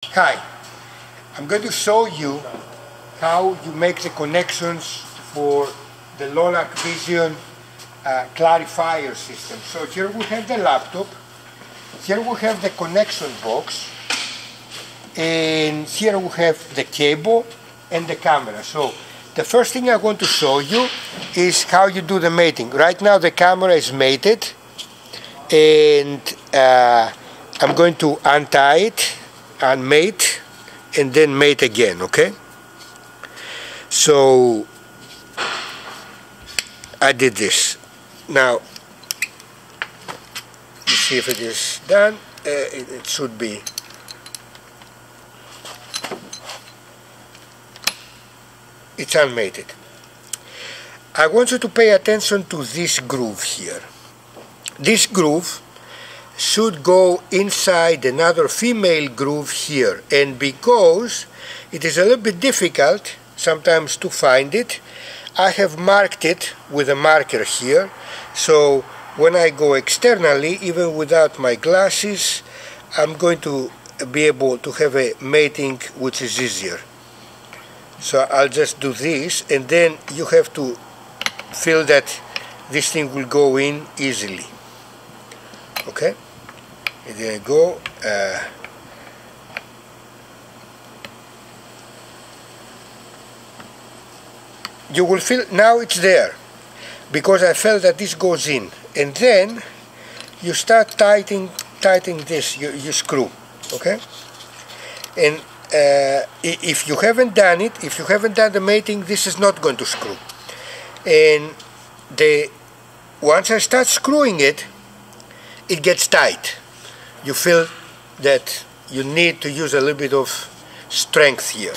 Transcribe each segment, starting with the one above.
Hi, I'm going to show you how you make the connections for the Lolaark Vision Clarifier system. So here we have the laptop, here we have the connection box, and here we have the cable and the camera. So the first thing I want to show you is how you do the mating. Right now the camera is mated, and I'm going to untie it and mate, and then mate again, okay? So I did this. Now let's see if it is done. It should be. It's unmated. I want you to pay attention to this groove here. This groove should go inside another female groove here, and because it is a little bit difficult sometimes to find it, I have marked it with a marker here, so when I go externally, even without my glasses, I'm going to be able to have a mating which is easier. So I'll just do this, and then you have to feel that this thing will go in easily. Okay? And there I go. You will feel now it's there because I felt that this goes in, and then you start tightening this. You screw, okay? And if you haven't done it, if you haven't done the mating, this is not going to screw. And once I start screwing it, it gets tight. You feel that you need to use a little bit of strength here.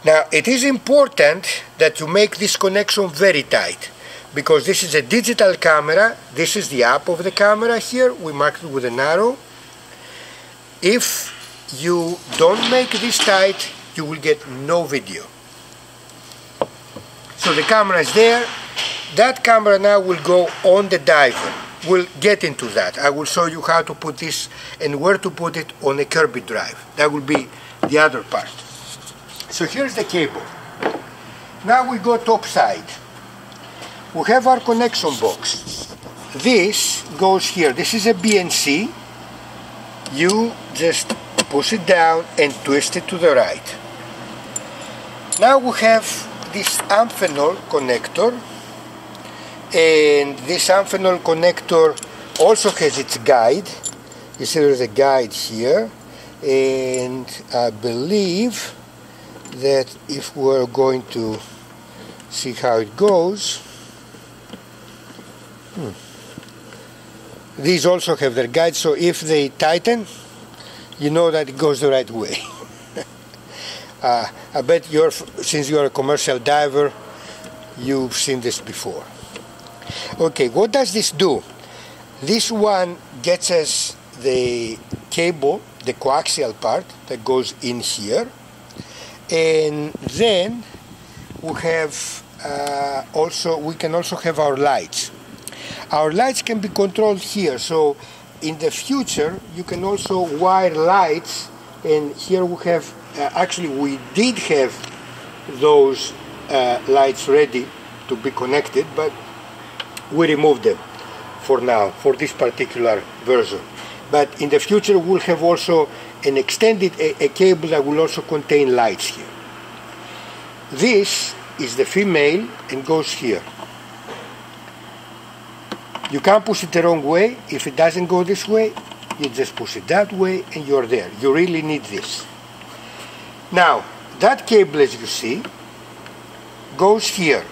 Now it is important that you make this connection very tight, because this is a digital camera. This is the app of the camera here. We marked it with an arrow. If you don't make this tight, you will get no video. So the camera is there. That camera now will go on the diver. We'll get into that. I will show you how to put this and where to put it on a turbid drive. That will be the other part. So here's the cable. Now we go top side. We have our connection box. This goes here. This is a BNC. You just push it down and twist it to the right. Now we have this amphenol connector, and this amphenol connector also has its guide. You see there's a guide here, and I believe that if we're going to see how it goes, these also have their guide, so if they tighten, you know that it goes the right way. I bet since you're a commercial diver, you've seen this before. Okay, what does this do? This one gets us the cable, the coaxial part that goes in here, and then we have we can also have our lights. Our lights can be controlled here, so in the future you can also wire lights, and here we have actually we did have those lights ready to be connected, but we removed them for now, for this particular version. But in the future we'll have also an extended a cable that will also contain lights here. This is the female and goes here. You can't push it the wrong way. If it doesn't go this way, you just push it that way and you're there. You really need this. Now that cable, as you see, goes here.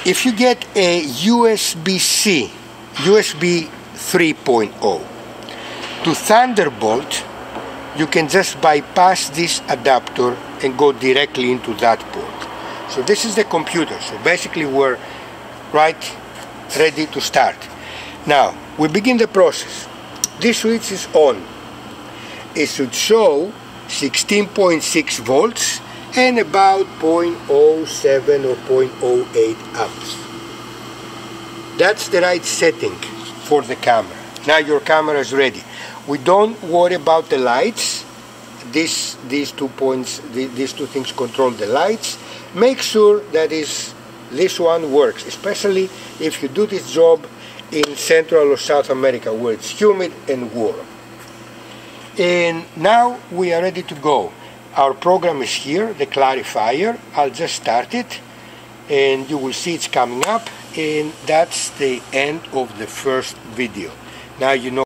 If you get a USB-C, USB 3.0 to Thunderbolt, you can just bypass this adapter and go directly into that port. So this is the computer. So basically we're right ready to start. Now we begin the process. This switch is on. It should show 16.6 volts and about 0.07 or 0.08 amps. That's the right setting for the camera. Now your camera is ready. We don't worry about the lights. These two points, these two things control the lights. Make sure that this one works, especially if you do this job in Central or South America where it's humid and warm. And now we are ready to go. Our program is here, the Clarifier. I'll just start it and you will see it's coming up, and that's the end of the first video. Now you know